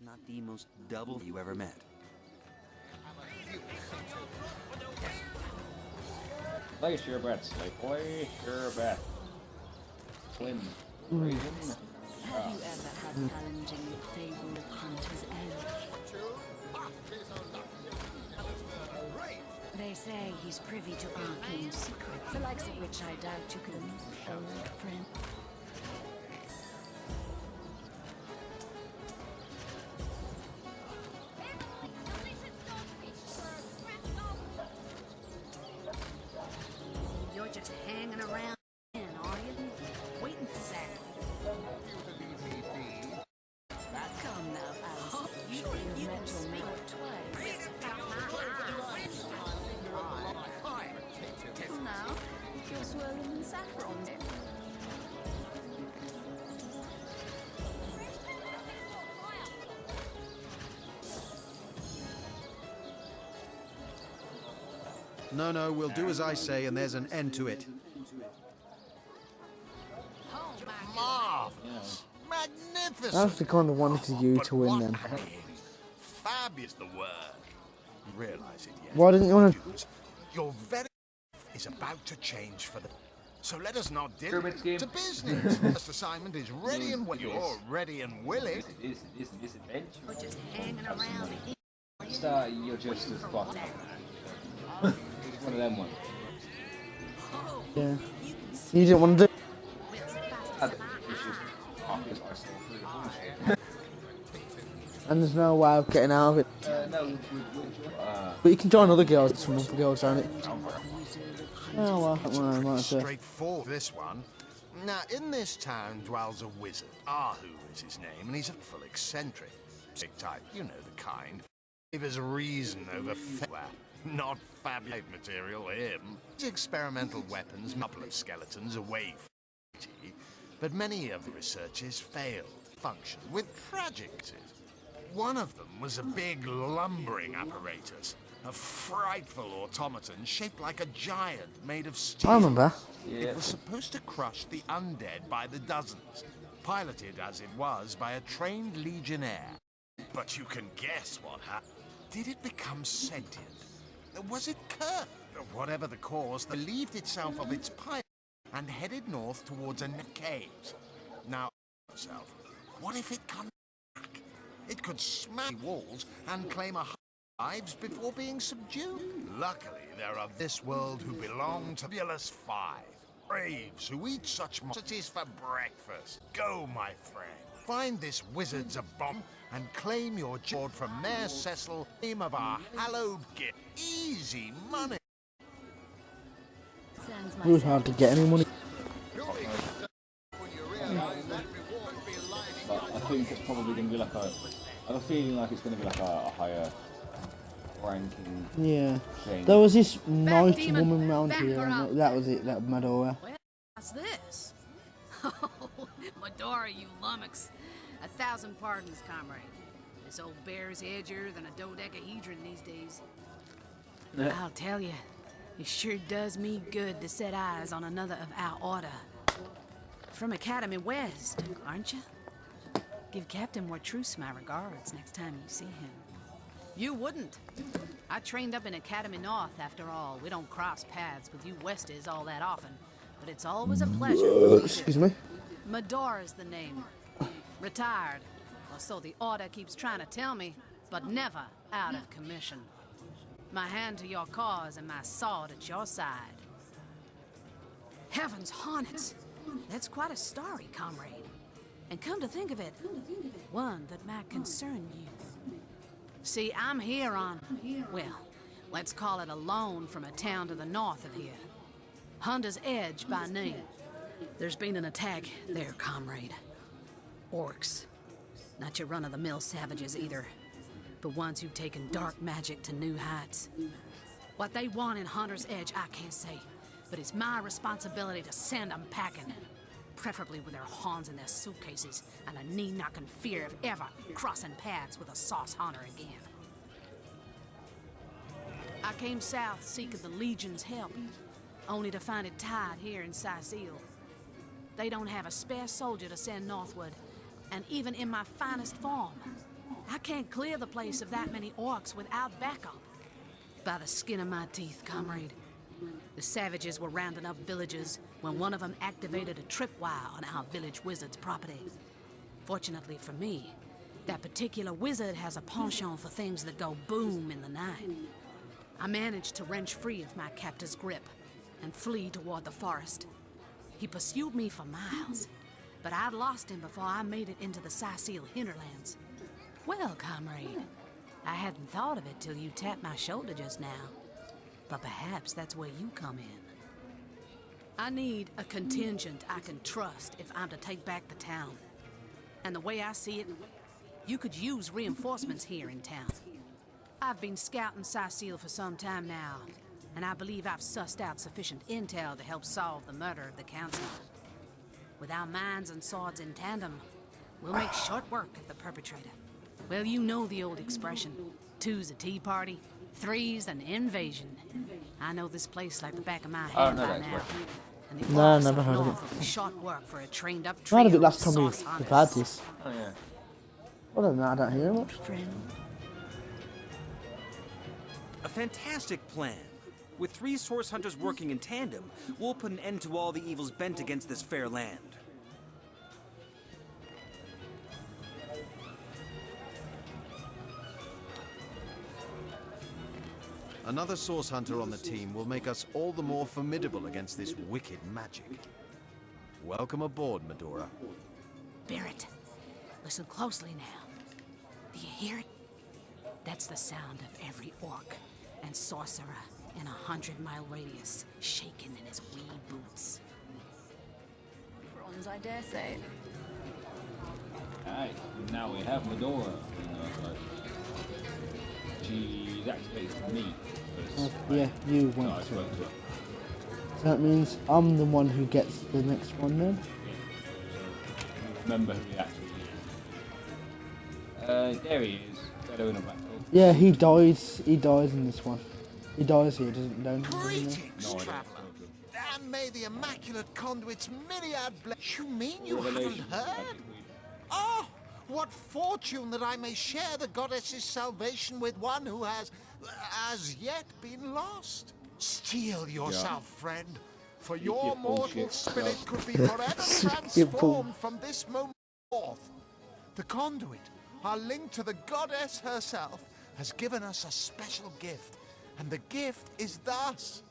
Not the most double you ever met. Place your bets, like place your bet. Slim. Have you ever had challenging the fable of Hunter's Edge? They say he's privy to arcane secrets, the likes of which I doubt you could old friend. You're just hanging around, are you? Waiting for Zach. Come now, Alice. You mental mouth twice. Now, you're swirling in saffron. No, we'll do as I say, and there's an end to it. Marvelous. Magnificent. That's the kind of wanted you to win then. Fab is the word. You realise it yet? Why didn't you want to? Your very is about to change for the. So let us not dip Pyramid scheme. to business. First assignment is ready and willing. You're ready and willing. This adventure. We're just hanging around. Start, you're just as spot. One of them ones. Yeah. You didn't want to do. And there's no way of getting out of it. No, But you can join other girls, some other girls on it. Oh well, I might have to. Straightforward, this one. Now, in this town dwells a wizard. Ahu is his name, and he's a full eccentric. Sick type, you know the kind. If there's a reason over well, not fabulous material, him. His experimental weapons, a couple of skeletons away from it, but many of the researches failed to function with tragedies. One of them was a big lumbering apparatus, a frightful automaton shaped like a giant made of steel. I remember. It was supposed to crush the undead by the dozens, piloted as it was by a trained legionnaire. But you can guess what happened. Did it become sentient? Was it cursed? Whatever the cause, relieved itself of its pilot and headed north towards a caves. Now, yourself, what if it comes back? It could smash walls and claim 100 lives before being subdued. Luckily, there are this world who belong to Fabulous 5. Braves who eat such monstrosities for breakfast. Go, my friend. Find this wizard's a bomb and claim your jewel from Mayor Cecil, name of our hallowed gift. Easy money. It was hard to get any money. But I think it's probably going to be like a. I have a feeling like it's going to be like a higher ranking. Yeah. Thing. There was this nice demon, woman round back here, her up. and that was it, that Madora. What's this? Oh, Madora, you lummox. 1,000 pardons, comrade. This old bear's edgier than a dodecahedron these days. I'll tell you, it sure does me good to set eyes on another of our order. From Academy West, aren't you? Give Captain Wartruce my regards next time you see him. You wouldn't. I trained up in Academy North, after all. We don't cross paths with you Westies all that often, but it's always a pleasure. Excuse me? Madora's the name. Retired, or so the order keeps trying to tell me, but never out of commission. My hand to your cause and my sword at your side. Heavens hornets! That's quite a story, comrade. And come to think of it, one that might concern you. See, I'm here on, well, let's call it a loan from a town to the north of here. Hunter's Edge by name. There's been an attack there, comrade. Orcs. Not your run-of-the-mill savages either, but ones who've taken dark magic to new heights. What they want in Hunter's Edge, I can't say, but it's my responsibility to send them packing. Preferably with their horns in their suitcases and a knee-knocking fear of ever crossing paths with a sauce hunter again. I came south seeking the Legion's help, only to find it tied here in Psyko. They don't have a spare soldier to send northward, and even in my finest form, I can't clear the place of that many orcs without backup. By the skin of my teeth, comrade. The savages were rounding up villagers when one of them activated a tripwire on our village wizard's property. Fortunately for me, that particular wizard has a penchant for things that go boom in the night. I managed to wrench free of my captor's grip and flee toward the forest. He pursued me for miles, but I'd lost him before I made it into the Psyko hinterlands. Well, comrade, I hadn't thought of it till you tapped my shoulder just now. But perhaps that's where you come in. I need a contingent I can trust if I'm to take back the town. And the way I see it, you could use reinforcements here in town. I've been scouting Psyko for some time now, and I believe I've sussed out sufficient intel to help solve the murder of the council. With our minds and swords in tandem, we'll make short work of the perpetrator. Well, you know the old expression, 2's a tea party, 3's an invasion. I know this place like the back of my hand by now. And the No, orcs never up heard of north it. will be short work for a trained up I trio heard of it of last time we sauce had hunters. this. Oh yeah. Other than that, I don't hear much. A fantastic plan. With 3 source hunters working in tandem, we'll put an end to all the evils bent against this fair land. Another source hunter on the team will make us all the more formidable against this wicked magic. Welcome aboard, Madora. Barrett, listen closely now. Do you hear it? That's the sound of every orc and sorcerer in a 100-mile radius shaking in his wee boots. Bronze, I dare say. Alright, now we have Madora. She's activated me. Yeah, you No, I want to. spoke to her. So that means I'm the one who gets the next one then? Remember who he actually is. There he is. Better in a black hole. Yeah, he dies. He dies in this one. He dies here, doesn't he? Greetings, No, I don't. traveler. And may the immaculate conduit's myriad You mean you Revelation. haven't heard? Oh, what fortune that I may share the goddess's salvation with one who has, as yet, been lost. Steel yourself, friend, for your your mortal bullshit spirit stuff. could be forever transformed from this moment forth. The conduit, our link to the goddess herself, has given us a special gift, and the gift is thus.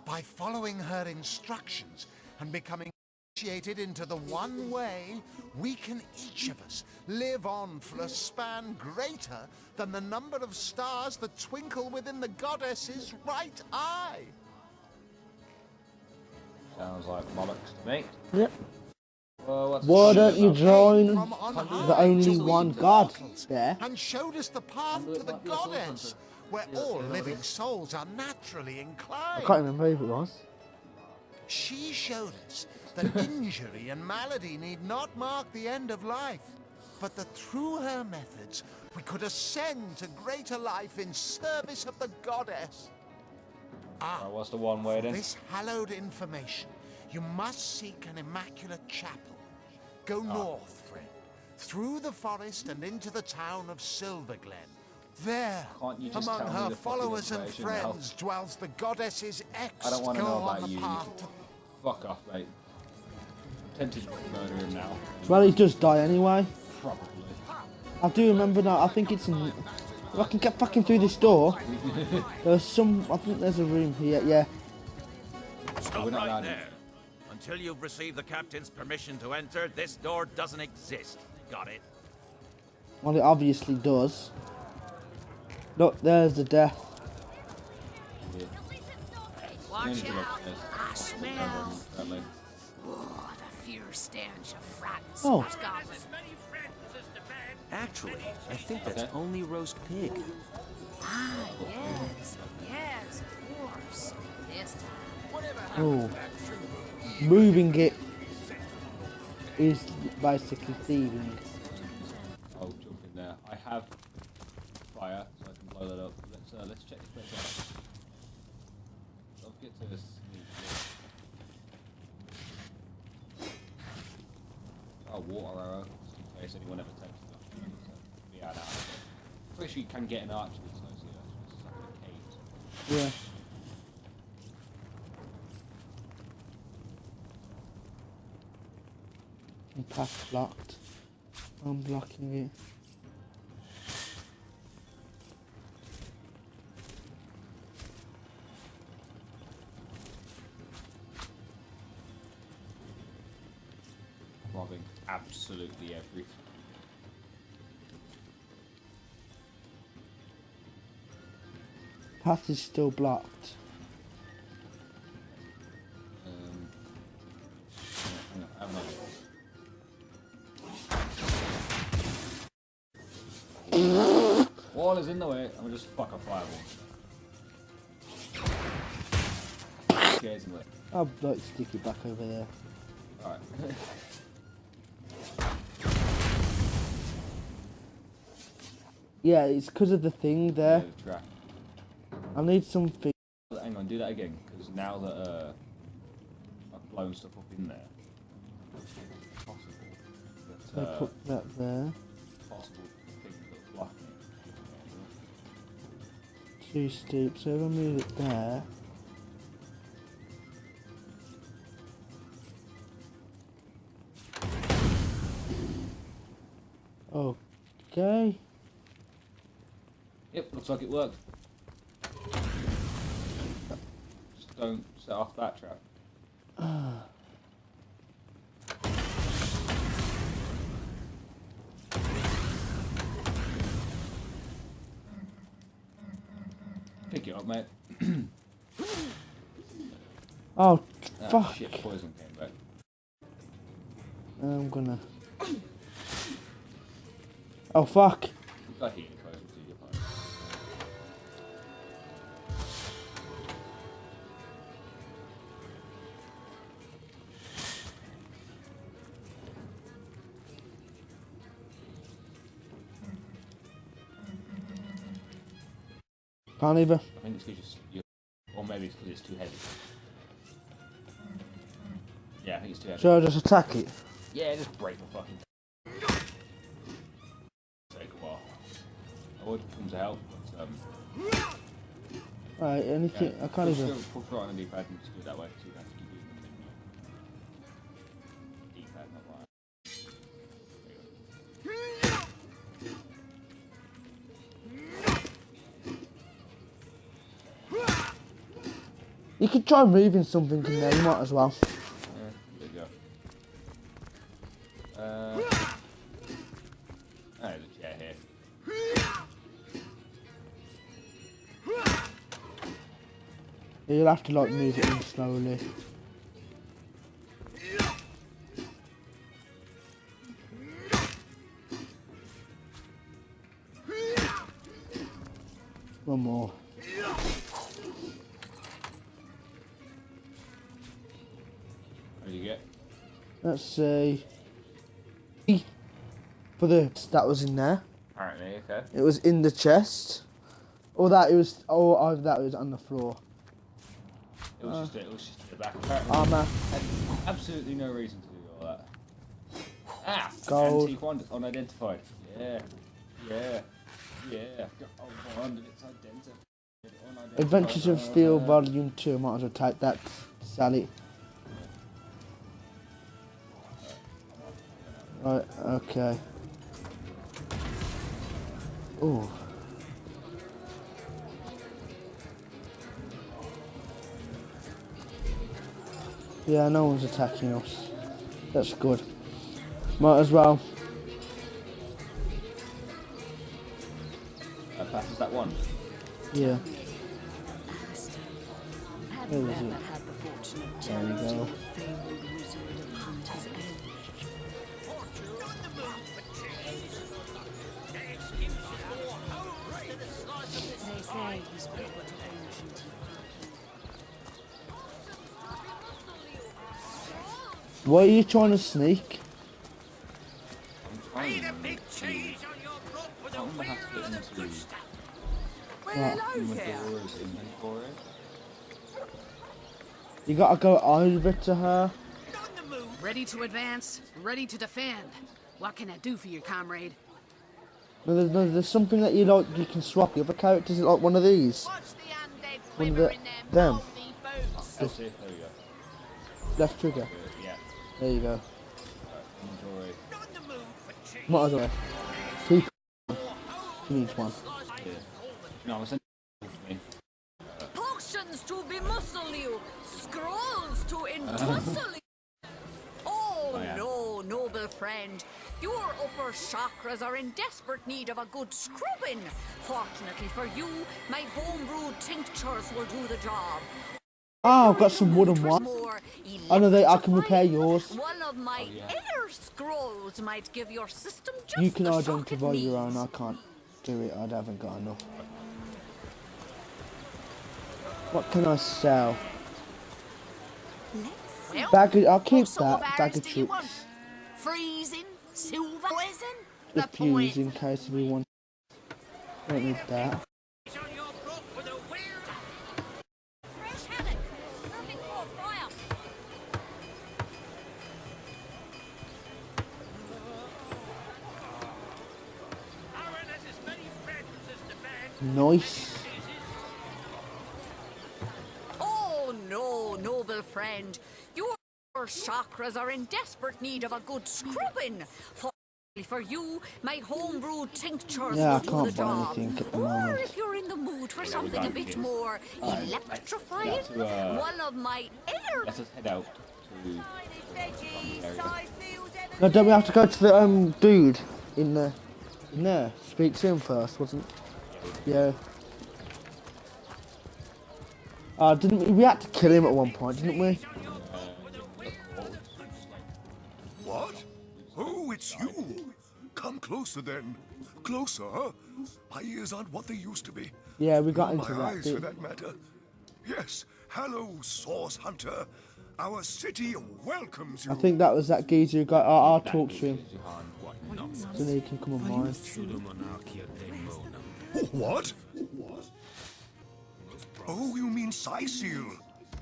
By following her instructions and becoming initiated into the one way, we can each of us live on for a span greater than the number of stars that twinkle within the goddess's right eye. Sounds like bollocks to me. Yep. Well, what's Why don't you join From on the high only to one lead the god mortals, there? and showed us the path to the goddess, where all living souls are naturally I inclined. can't remember who it was. She showed us that injury and malady need not mark the end of life, but that through her methods we could ascend to greater life in service of the goddess. Ah, Right, what's the one way then? this hallowed information, you must seek an immaculate chapel. Go north, friend, through the forest and into the town of Silverglen. There, Can't you just among tell me her the fucking followers and information now? friends, dwells the goddess's ex. I don't want to Go know on about the you. path to Fuck off, mate. Tempted to murder him now. Well, he does die anyway. Probably. I do remember now. I think it's in. If I can get back in through this door, there's some. I think there's a room here. Yeah. Stop We're not right allowed there. Until you've received the captain's permission to enter, this door doesn't exist. Got it? Well, it obviously does. Look, there's the death. Watch Nearly out! give up I smell Sadly. the fierce stench of frightened Oh. sauce goblins. Actually, I think that's Okay. only roast pig. Ah, yes, of course. This time. Oh. Moving it is basically thieving. I'll jump in there. I have fire, so I can blow that up. Let's check this place out. I'll get to this. Oh, water arrow, just in case anyone ever takes it. So, yeah, no. pretty sure you can get an archer that's no serious. It's like a cave. Yeah. Path blocked. I'm blocking it. Robbing absolutely everything. Path is still blocked. Hang on, I have an idea. Wall is in the way. I'm gonna just fuck a fireball. Scares him. I'll like stick it back over there. Alright. Yeah, it's because of the thing there. The trap. I need something. Hang on, do that again, because now that I've blown stuff up in there, it's possible So that put that there. possible things that are blocking it. Too steep. So if I move it there. Okay. Yep, looks like it worked. Just don't set off that trap. Pick it up, mate. Oh, Ah, fuck. shit, poison came back. I'm gonna. Oh, fuck. I hear it closer to your phone. Can't either. I think it's because you're, or maybe it's because it's too heavy. Yeah, I think it's too heavy. Should I just attack it? Yeah, just break the fucking. Take a while. I would come to help, but Alright, anything. I can't even. Push right on the D-pad and just do it that way, so you don't have to keep using the menu. D-pad, not right. You could try moving something in there, you might as well. Yeah, there you go. There's a chair here. You'll have to like move it in slowly. One more. What did you get? Let's see. For the that was in there. Apparently, okay. It was in the chest. Or that it was. Oh, that was on the floor. It was just the back. Apparently, Armor. had absolutely no reason to do all that. Ah! Gold. Antique wand unidentified. Yeah. Yeah. Yeah. Oh, wand and it's identified. Unidentified. Adventures of Steel Volume 2. Might as well type that, Sally. Right, okay. Ooh. Yeah, no one's attacking us. That's good. Might as well. Passes that one. Yeah. Have Where you was ever it? had the fortune of There we challenging go. the fabled wizard of Hunter's Edge? They say he's but ancient. What are you trying to sneak? I'm trying to big cheese on your block with a wheel of the good stuff. Right. Madora's inventory. You gotta go over to her. Ready to advance, ready to defend. What can I do for you, comrade? There's something that you like. You can swap the other characters like one of these. Watch the undead One of quiver the in them them. filthy boots. That's it. There we go. Left trigger. Yeah. There you go. Inventory. What other? See, he needs one. Yeah. No, I'm sending me. Potions to bemuscle you, scrolls to entussle you. Oh yeah. no, noble friend. Your upper chakras are in desperate need of a good scrubbing. Fortunately for you, my homebrewed tinctures will do the job. Ah, I've got some wooden ones. More I know I can repair yours. One of my air scrolls might give your system just You can the shock identify it your needs. own. I can't do it. I haven't got enough. What can I sell? Well, Bag of, I'll what keep sort of that. arrows Bag of do you want? tricks. Freezing, silver, poison. The Just use point. in case we want. Don't need that. Fresh haddock, perfect for a fire. Nice. Oh no, noble friend. Your chakras are in desperate need of a good scrubbing. For you, my homebrewed tinctures Yeah, I will do can't the buy job. anything at the Or moment. if you're in the mood for something a bit more electrifying, to, one of my air Let us head out to. No, don't we have to go to the dude in there? Speak to him first, wasn't? Yeah. Didn't we had to kill him at one point, didn't we? What? Oh, it's you. Come closer then. Closer, huh? My ears aren't what they used to be. Yeah, we got Nor into my that eyes, for bit. that matter. Yes. Hello, Source Hunter. Our city welcomes you. I think that was that geezer who got. I'll talk to him. So then he can come on mine. What? Oh, you mean Psyko?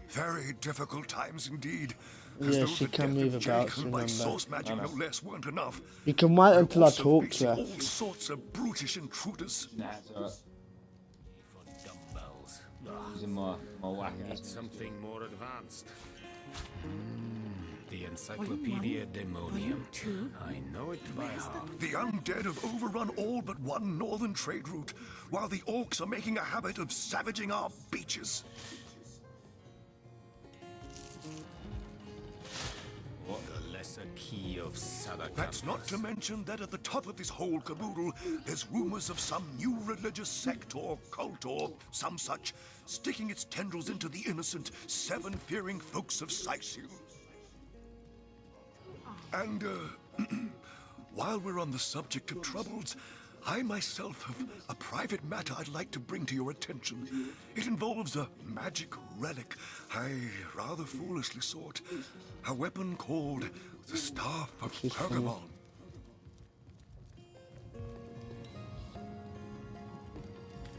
Very difficult times indeed. As Yeah, though she the can death move of about, Jake and my remember. source magic no less weren't enough. You can wait We're until I also talk to facing her. all sorts of brutish intruders. Nah, it's alright. Using my whack ass. Something more advanced. The Encyclopedia Demonium. I know it by heart. The undead have overrun all but one northern trade route, while the orcs are making a habit of savaging our beaches. The lesser key of Sadaka. That's not to mention that at the top of this whole caboodle, there's rumors of some new religious sect or cult or some such, sticking its tendrils into the innocent, seven-fearing folks of Psyko. And, while we're on the subject of troubles, I myself have a private matter I'd like to bring to your attention. It involves a magic relic I rather foolishly sought. A weapon called the Staff of Pergamon.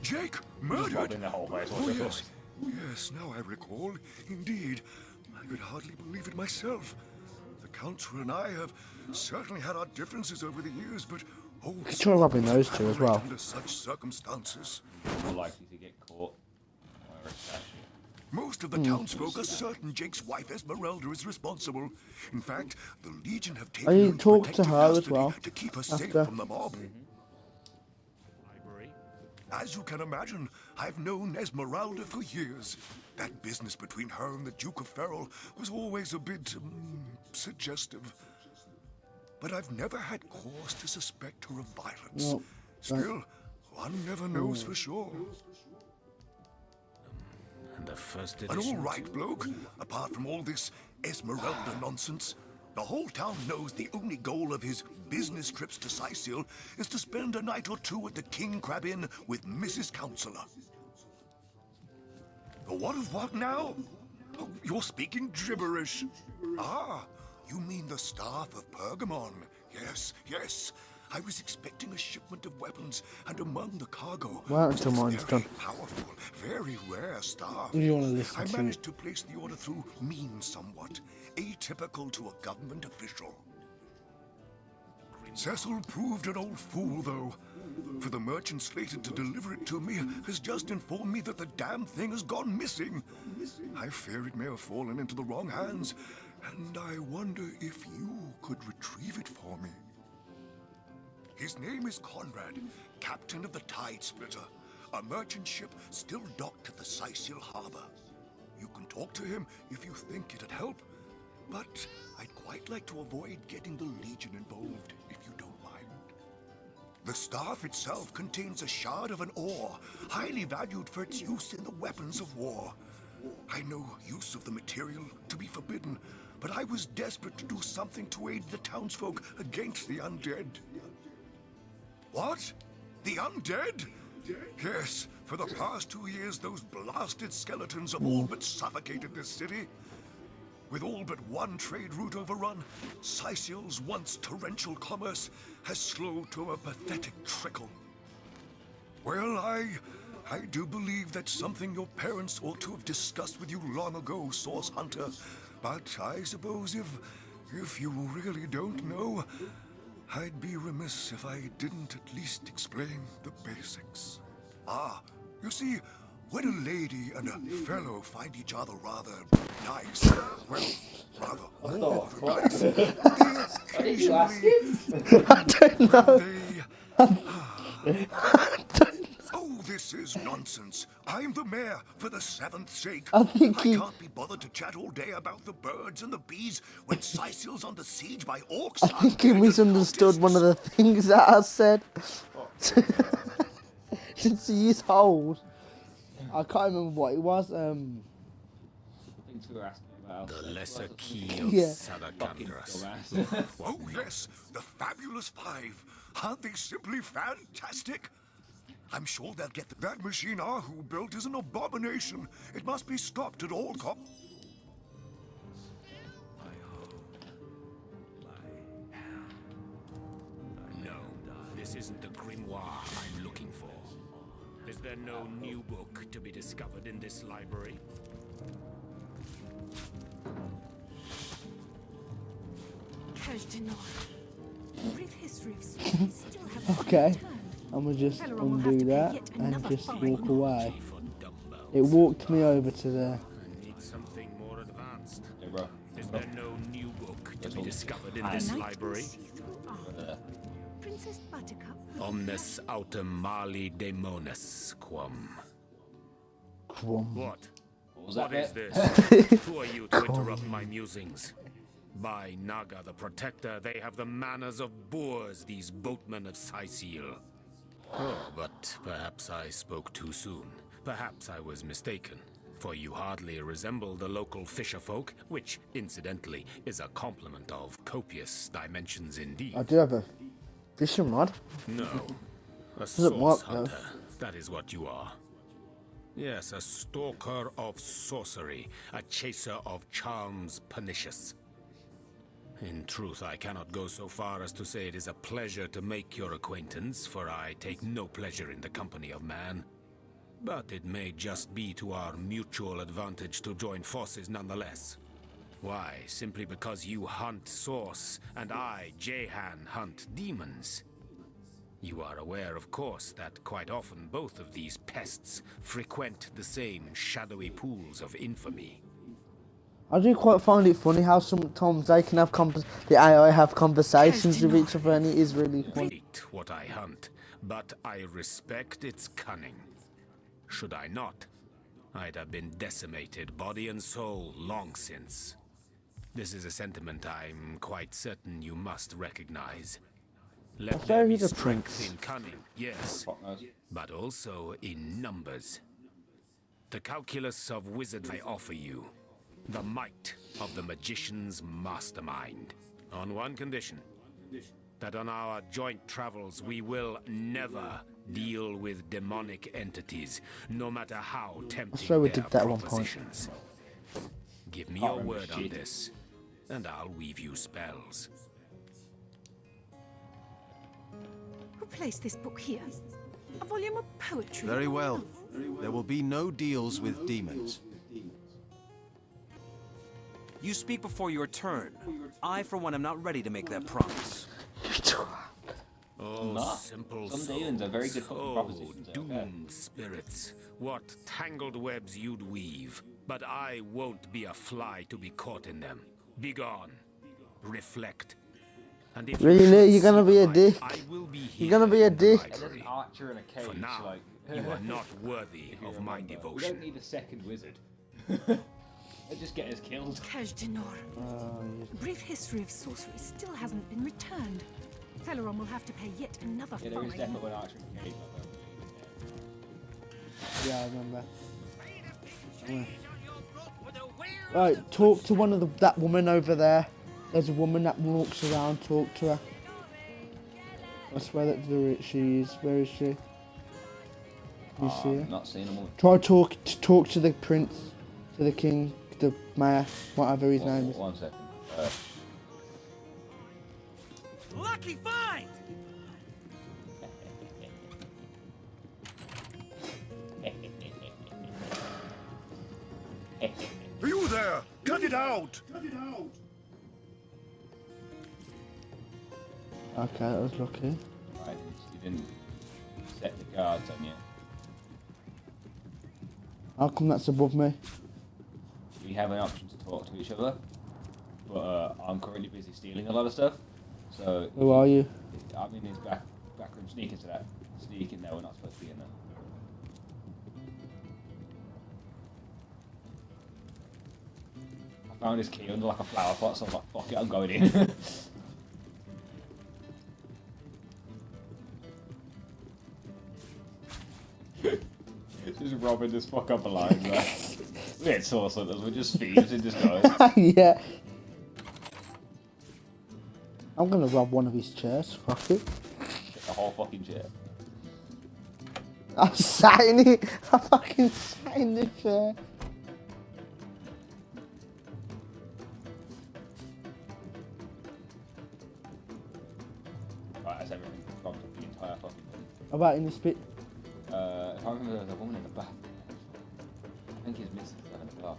Jake, murdered! In the whole place. Oh, yes. Yes, now I recall. Indeed. I could hardly believe it myself. The Council and I have certainly had our differences over the years, but oh, try robbing those two as operate well. under such circumstances. More likely to get caught. Or statue. Most of the townsfolk are certain Jake's wife Esmeralda is responsible. In fact, the Legion have taken you her into talk to protective her as custody well to keep her safe after. from the mob. Library. As you can imagine, I've known Esmeralda for years. That business between her and the Duke of Ferrol was always a bit suggestive. But I've never had cause to suspect her of violence. No, Still, one never knows for sure. And the first And edition. all right, bloke, apart from all this Esmeralda nonsense, the whole town knows the only goal of his business trips to Psyko is to spend a night or two at the King Crab Inn with Mrs. Counselor. What of what now? Oh, you're speaking gibberish. Ah, you mean the Staff of Pergamon. Yes, yes. I was expecting a shipment of weapons, and among the cargo Well, was until this mine's very done. powerful, very rare staff. If you wanna listen I to- managed to place the order through mean somewhat, atypical to a government official. Cecil proved an old fool, though. For the merchant slated to deliver it to me has just informed me that the damn thing has gone missing. I fear it may have fallen into the wrong hands, and I wonder if you could retrieve it for me. His name is Conrad, captain of the Tide Splitter, a merchant ship still docked at the Sicil harbor. You can talk to him if you think it'd help, but I'd quite like to avoid getting the Legion involved, if you don't mind. The staff itself contains a shard of an ore, highly valued for its use in the weapons of war. I know use of the material to be forbidden, but I was desperate to do something to aid the townsfolk against the undead. What? The undead? Yes, for the past 2 years those blasted skeletons have all but suffocated this city. With all but one trade route overrun, Sicil's once torrential commerce has slowed to a pathetic trickle. Well, I do believe that's something your parents ought to have discussed with you long ago, Source Hunter. But I suppose if you really don't know, I'd be remiss if I didn't at least explain the basics. Ah, you see, when a lady and a fellow find each other rather nice, well, rather nice, they occasionally... I don't know. Oh, this is nonsense. I'm the mayor for the 7th sake. I think he... can't be bothered to chat all day about the birds and the bees when Sicil's under siege by orcs. I think he misunderstood one of the things that I said. Since he is old. I can't remember what it was. Things we were asking about. The lesser key of Yeah. Sadakandras. Oh, yes, the Fabulous Five. Aren't they simply fantastic? I'm sure they'll get that machine Ahu built is an abomination. It must be stopped at all costs. No, this isn't the grimoire I'm looking for. Is there no new book to be discovered in this library? Okay, I'm gonna just undo that and just walk away. It walked me over to there. I need something more advanced. Hey, bro. Is there no new book to be discovered in this library? Princess Buttercup. Omnes autem mali demonis quam. Crum. What? Was that What is it? this? Who are you to interrupt my musings? By Naga the Protector, they have the manners of boors, these boatmen of Sicil. Oh, but perhaps I spoke too soon. Perhaps I was mistaken, for you hardly resemble the local fisherfolk, which, incidentally, is a compliment of copious dimensions indeed. I do have a fishing rod. No, a Doesn't work, source though. hunter. That is what you are. Yes, a stalker of sorcery, a chaser of charms pernicious. In truth, I cannot go so far as to say it is a pleasure to make your acquaintance, for I take no pleasure in the company of man. But it may just be to our mutual advantage to join forces nonetheless. Why, simply because you hunt source, and I, Jehan, hunt demons. You are aware, of course, that quite often both of these pests frequent the same shadowy pools of infamy. I do quite find it funny how sometimes they can have the AI have conversations with each other, and it is really funny. Hate what I hunt, but I respect its cunning. Should I not, I'd have been decimated, body and soul, long since. This is a sentiment I'm quite certain you must recognize. Let there be strength in cunning, yes, but also in numbers. The calculus of wizardry I offer you, the might of the magician's mastermind. On one condition, that on our joint travels we will never deal with demonic entities, no matter how tempting swear we their did that at one point. propositions. Give me your word on this, and I'll weave you spells. Who placed this book here? A volume of poetry? Very well. There will be no deals with demons. You speak before your turn. I, for one, am not ready to make that promise. Oh, Not. simple Some demons are very good fucking souls. propositions. Oh, Okay. doomed spirits. What tangled webs you'd weave. But I won't be a fly to be caught in them. Begone. Reflect. And if Really? you should You're gonna seek be a light, dick? I will be here You're gonna be a in the dick? And there's library. an archer in a cage. For now, like, you are not worthy if you of my remember. We devotion. don't need a second wizard. They just get us killed. Kaj Denor. Brief history of sorcery still hasn't been returned. Teleron will have to pay yet another Yeah, there is fine. definitely an archer in a cage. Yeah, I remember. Right, talk to one of that woman over there. There's a woman that walks around. Talk to her. I swear that she is. Where is she? You see her? Not seeing them. Try talk to the prince, to the king, the mayor, whatever his name is. 1 second. Lucky find! You there! Cut it out! Cut it out! Okay, that was lucky. Right, you didn't set the guards on you. How come that's above me? We have an option to talk to each other, but I'm currently busy stealing a lot of stuff. So Who are you? I'm in his back room. Sneak into that. Sneak in there. We're not supposed to be in there. I found his key under like a flower pot, so I'm like, fuck it, I'm going in. Just robbing this fuck up alive, man. We ain't source hunters, we're just thieves in disguise. Yeah. I'm gonna rob one of his chairs. Fuck it. Get the whole fucking chair. I sat in it. I fucking sat in the chair. Right, that's everything. Robbed up the entire fucking thing. How about in this bit? If I remember, there's a woman in the bath. I think he's missing in the bath.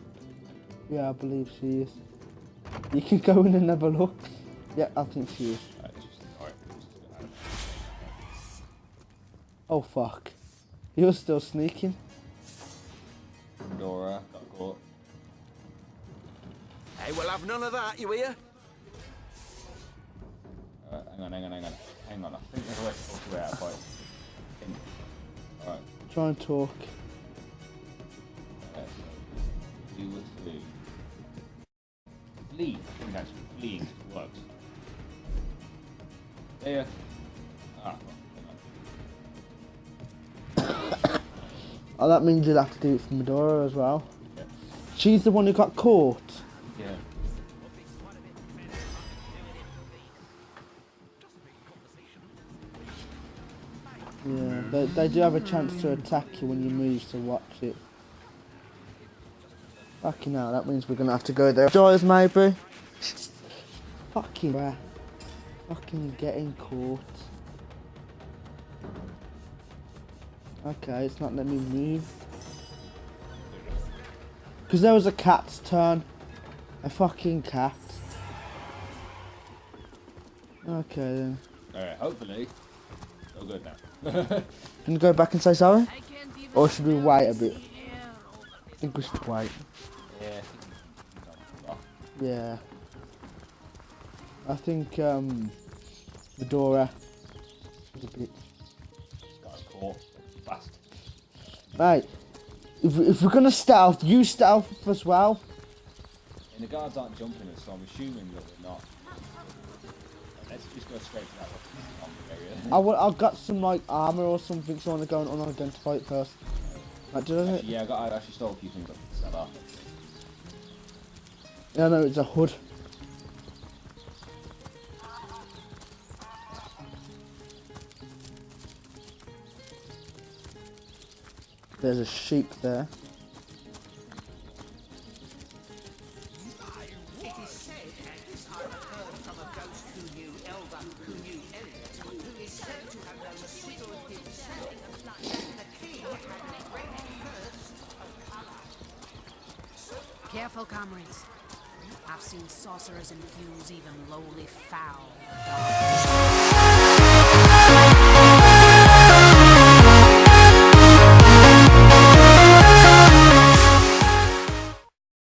Yeah, I believe she is. You can go in and have a look. Yeah, I think she is. Right, it's just, alright, Oh fuck. You're still sneaking. Madora got caught. Hey, we'll have none of that, you hear? Hang on. I think there's a way to talk to her out quite. Alright. Try and talk. You were to flee. I think actually fleeing works. There. Ah, fuck. Oh, that means you'll have to do it for Madora as well. Yeah. She's the one who got caught. Yeah. Yeah, they do have a chance to attack you when you move, so watch it. Fucking hell, that means we're gonna have to go there. Joyous, maybe. Fucking rat. Fucking getting caught. Okay, it's not letting me move. Because there was a cat's turn. A fucking cat. Okay then. Alright, hopefully. Oh, good now. Can you go back and say sorry? Or should we wait a bit? I think we should wait. Yeah. Yeah. I think Madora was a bitch. This guy's caught fast. Right. If we're gonna stealth, you stealth as well. And the guards aren't jumping us, so I'm assuming that we're not. Let's just go straight to that area. I've got some like armor or something, so I want to go and unidentify it first. Like, do it? Yeah, I actually stole a few things off the cellar. Yeah, no, it's a hood. There's a sheep there. Careful, comrades. I've seen sorcerers infuse even lowly fowl.